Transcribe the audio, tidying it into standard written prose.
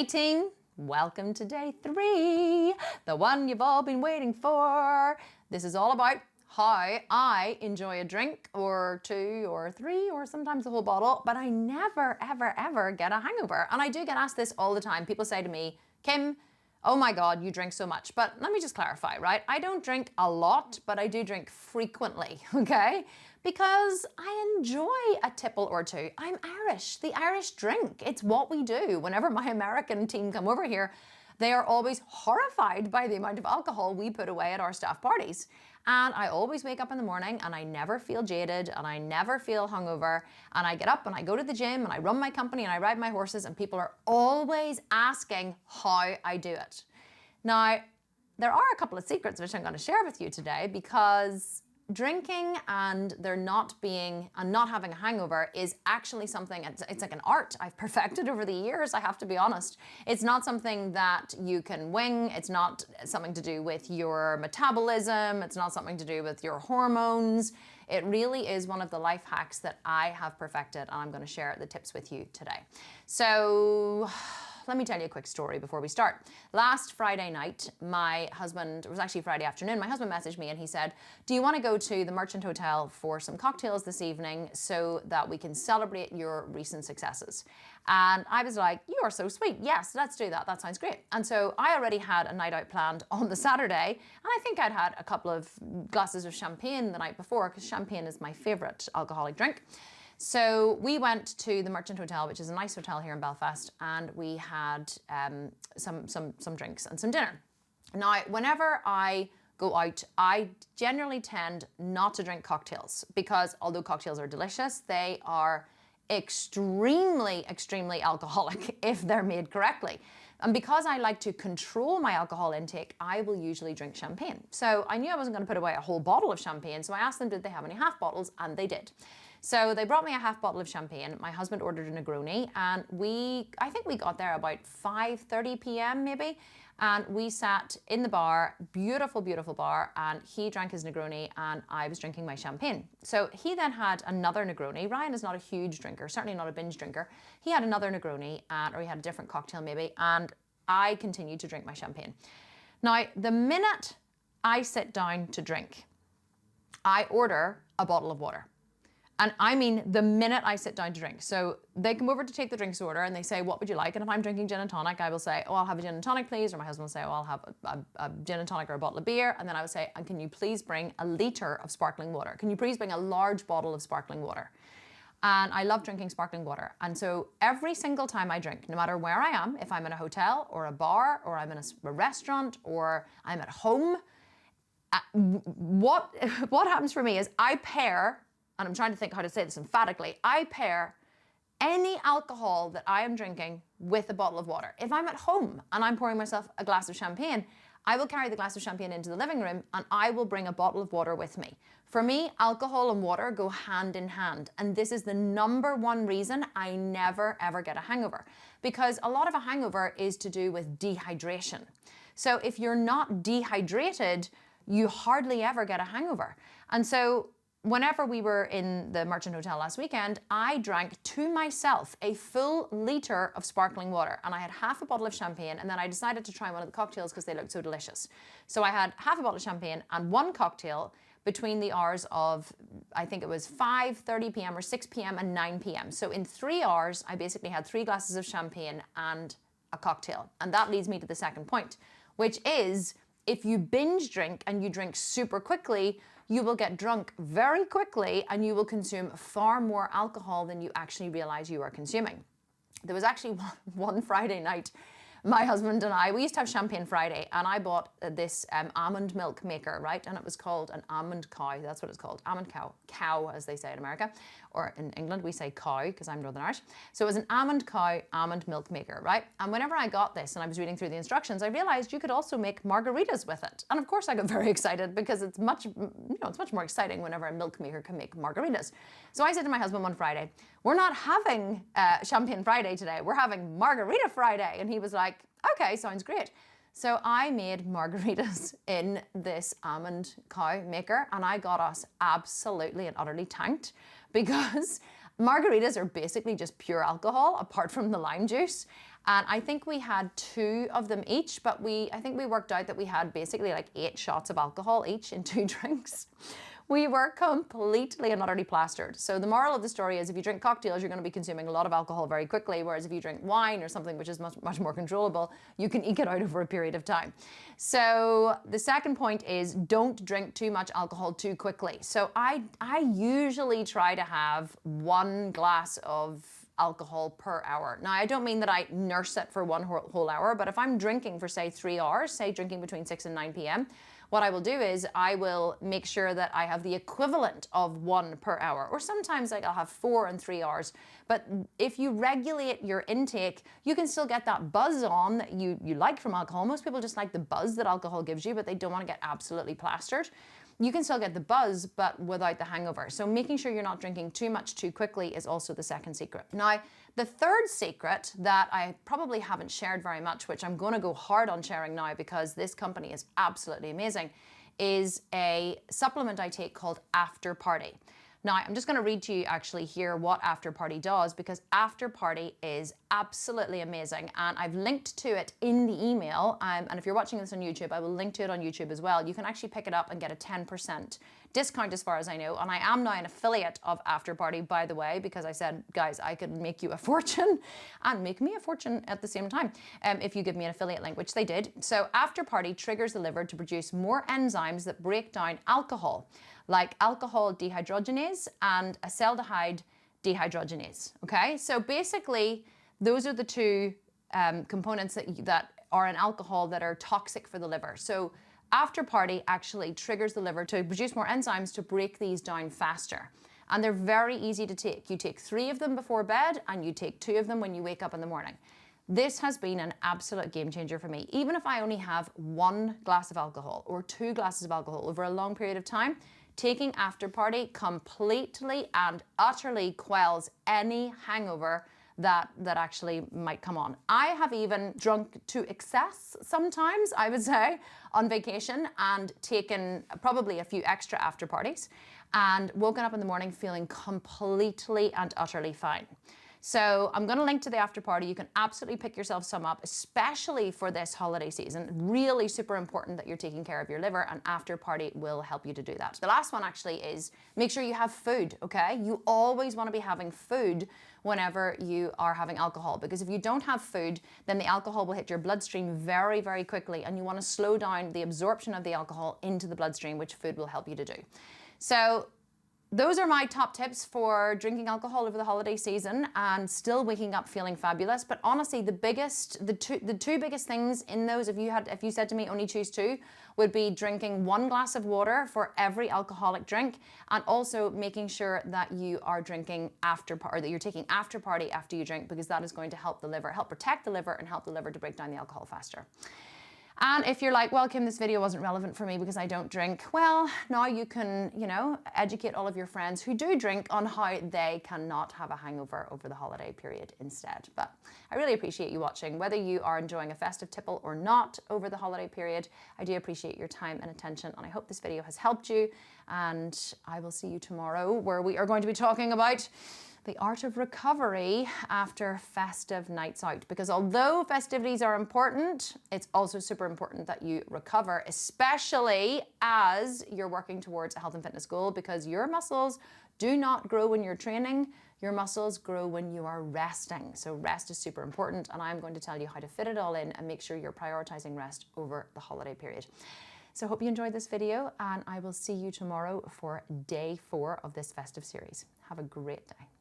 Hey team, welcome to day 3, the one you've all been waiting for. This is all about how I enjoy a drink or 2 or 3 or sometimes a whole bottle, but I never, ever, ever get a hangover. And I do get asked this all the time. People say to me, Kim, oh my God, you drink so much. But let me just clarify, right? I don't drink a lot, but I do drink frequently, okay? Because I enjoy a tipple or 2. I'm Irish, the Irish drink. It's what we do. Whenever my American team come over here, they are always horrified by the amount of alcohol we put away at our staff parties. And I always wake up in the morning and I never feel jaded and I never feel hungover. And I get up and I go to the gym and I run my company and I ride my horses, and people are always asking how I do it. Now, there are a couple of secrets which I'm going to share with you today, because drinking and there not having a hangover is actually something, it's like an art I've perfected over the years, I have to be honest. It's not something that you can wing. It's not something to do with your metabolism. It's not something to do with your hormones. It really is one of the life hacks that I have perfected, and I'm going to share the tips with you today. So let me tell you a quick story before we start. Last Friday night, my husband, it was actually Friday afternoon, my husband messaged me and he said, do you want to go to the Merchant Hotel for some cocktails this evening so that we can celebrate your recent successes? And I was like, you are so sweet. Yes, let's do that. That sounds great. And so I already had a night out planned on the Saturday, and I think I'd had a couple of glasses of champagne the night before, because champagne is my favorite alcoholic drink. So we went to the Merchant Hotel, which is a nice hotel here in Belfast, and we had some drinks and some dinner. Now, whenever I go out, I generally tend not to drink cocktails, because although cocktails are delicious, they are extremely, extremely alcoholic if they're made correctly. And because I like to control my alcohol intake, I will usually drink champagne. So I knew I wasn't going to put away a whole bottle of champagne, so I asked them, did they have any half bottles? And they did. So they brought me a half bottle of champagne. My husband ordered a Negroni, and I think we got there about 5:30 p.m. maybe. And we sat in the bar, beautiful, beautiful bar, and he drank his Negroni and I was drinking my champagne. So he then had another Negroni. Ryan is not a huge drinker, certainly not a binge drinker. He had another Negroni, or he had a different cocktail maybe, and I continued to drink my champagne. Now, the minute I sit down to drink, I order a bottle of water. And I mean the minute I sit down to drink. So they come over to take the drinks order and they say, what would you like? And if I'm drinking gin and tonic, I will say, oh, I'll have a gin and tonic, please. Or my husband will say, oh, I'll have a gin and tonic or a bottle of beer. And then I would say, and can you please bring a litre of sparkling water? Can you please bring a large bottle of sparkling water? And I love drinking sparkling water. And so every single time I drink, no matter where I am, if I'm in a hotel or a bar, or I'm in a restaurant, or I'm at home, what happens for me is I pair, and I'm trying to think how to say this emphatically, I pair any alcohol that I am drinking with a bottle of water. If I'm at home and I'm pouring myself a glass of champagne, I will carry the glass of champagne into the living room and I will bring a bottle of water with me. For me, alcohol and water go hand in hand. And this is the number one reason I never ever get a hangover. Because a lot of a hangover is to do with dehydration. So if you're not dehydrated, you hardly ever get a hangover. And so whenever we were in the Merchant Hotel last weekend, I drank to myself a full litre of sparkling water, and I had half a bottle of champagne, and then I decided to try one of the cocktails because they looked so delicious. So I had half a bottle of champagne and one cocktail between the hours of, I think it was 5:30 p.m. or 6 p.m. and 9 p.m. So in 3 hours, I basically had 3 glasses of champagne and a cocktail. And that leads me to the second point, which is, if you binge drink and you drink super quickly, you will get drunk very quickly and you will consume far more alcohol than you actually realize you are consuming. There was actually one Friday night, my husband and I, we used to have Champagne Friday, and I bought this almond milk maker, right? And it was called an almond cow. That's what it's called. Almond cow. Cow, as they say in America. Or in England, we say cow, because I'm Northern Irish. So it was an almond cow, almond milk maker, right? And whenever I got this and I was reading through the instructions, I realized you could also make margaritas with it. And of course I got very excited, because it's much more exciting whenever a milk maker can make margaritas. So I said to my husband one Friday, we're not having Champagne Friday today. We're having Margarita Friday. And he was like, okay, sounds great. So I made margaritas in this almond cow maker, and I got us absolutely and utterly tanked, because Margaritas are basically just pure alcohol apart from the lime juice. And I think we had 2 of them each, but I think we worked out that we had basically like 8 shots of alcohol each in 2 drinks. We were completely and utterly plastered. So the moral of the story is if you drink cocktails, you're going to be consuming a lot of alcohol very quickly, whereas if you drink wine or something which is much more controllable, you can eke it out over a period of time. So the second point is don't drink too much alcohol too quickly. So I usually try to have 1 glass of alcohol per hour. Now, I don't mean that I nurse it for 1 whole hour, but if I'm drinking for say 3 hours, say drinking between 6 and 9 p.m., what I will do is I will make sure that I have the equivalent of 1 per hour, or sometimes like I'll have 4 and 3 hours. But if you regulate your intake, you can still get that buzz on that you like from alcohol. Most people just like the buzz that alcohol gives you, but they don't want to get absolutely plastered. You can still get the buzz, but without the hangover. So making sure you're not drinking too much too quickly is also the second secret. Now, the third secret that I probably haven't shared very much, which I'm going to go hard on sharing now because this company is absolutely amazing, is a supplement I take called After Party. Now, I'm just going to read to you actually here what After Party does, because After Party is absolutely amazing, and I've linked to it in the email, and if you're watching this on YouTube, I will link to it on YouTube as well. You can actually pick it up and get a 10% discount as far as I know, and I am now an affiliate of After Party, by the way, because I said, guys, I could make you a fortune and make me a fortune at the same time if you give me an affiliate link, which they did. So After Party triggers the liver to produce more enzymes that break down alcohol, like alcohol dehydrogenase and acetaldehyde dehydrogenase. Okay, so basically those are the 2 components that are in alcohol that are toxic for the liver. So After Party actually triggers the liver to produce more enzymes to break these down faster. And they're very easy to take. You take 3 of them before bed and you take 2 of them when you wake up in the morning. This has been an absolute game changer for me. Even if I only have 1 glass of alcohol or 2 glasses of alcohol over a long period of time, taking After Party completely and utterly quells any hangover that actually might come on. I have even drunk to excess sometimes, I would say, on vacation and taken probably a few extra after parties and woken up in the morning feeling completely and utterly fine. So I'm going to link to the After Party. You can absolutely pick yourself some up, especially for this holiday season. Really super important that you're taking care of your liver, and After Party will help you to do that. The last one actually is make sure you have food, okay? You always want to be having food whenever you are having alcohol, because if you don't have food, then the alcohol will hit your bloodstream very, very quickly, and you want to slow down the absorption of the alcohol into the bloodstream, which food will help you to do. So those are my top tips for drinking alcohol over the holiday season and still waking up feeling fabulous. But honestly, the two biggest things in those, if you said to me only choose 2, would be drinking 1 glass of water for every alcoholic drink, and also making sure that you are drinking that you're taking After Party after you drink, because that is going to help the liver, help protect the liver, and help the liver to break down the alcohol faster. And if you're like, well, Kim, this video wasn't relevant for me because I don't drink, well, now you can, educate all of your friends who do drink on how they cannot have a hangover over the holiday period instead. But I really appreciate you watching. Whether you are enjoying a festive tipple or not over the holiday period, I do appreciate your time and attention, and I hope this video has helped you. And I will see you tomorrow, where we are going to be talking about the art of recovery after festive nights out. Because although festivities are important, it's also super important that you recover, especially as you're working towards a health and fitness goal, because your muscles do not grow when you're training. Your muscles grow when you are resting. So rest is super important, and I'm going to tell you how to fit it all in and make sure you're prioritizing rest over the holiday period. So hope you enjoyed this video, and I will see you tomorrow for day 4 of this festive series. Have a great day.